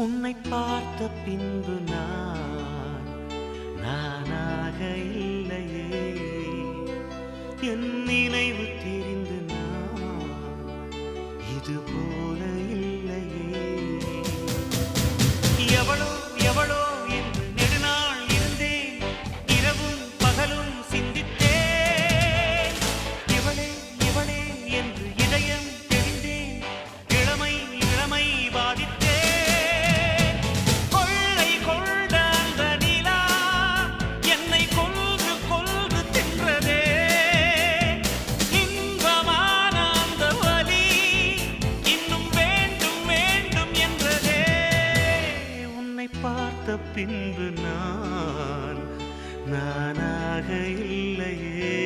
உன்னை பார்த்த பின்பு நானாக இல்லையே. என் நினைவு தெரிந்து இது போல இல்லையே. எவளோ எவளோ என்று நெடுநாள் இருந்தேன், இரவும் பகலும் சிந்தித்தேன். இவளே இவளே என்று இதயம் தெரிந்தேன், இளமை இளமை பாதித்தேன். கொள்ளை கொண்ட அந்த நிலா என்னை கொல்கு கொல்கு தின்றதே. இன்பமான அந்த வலி இன்னும் வேண்டும் வேண்டும் என்றதே. உன்னை பார்த்த பின்பு நானாக இல்லையே.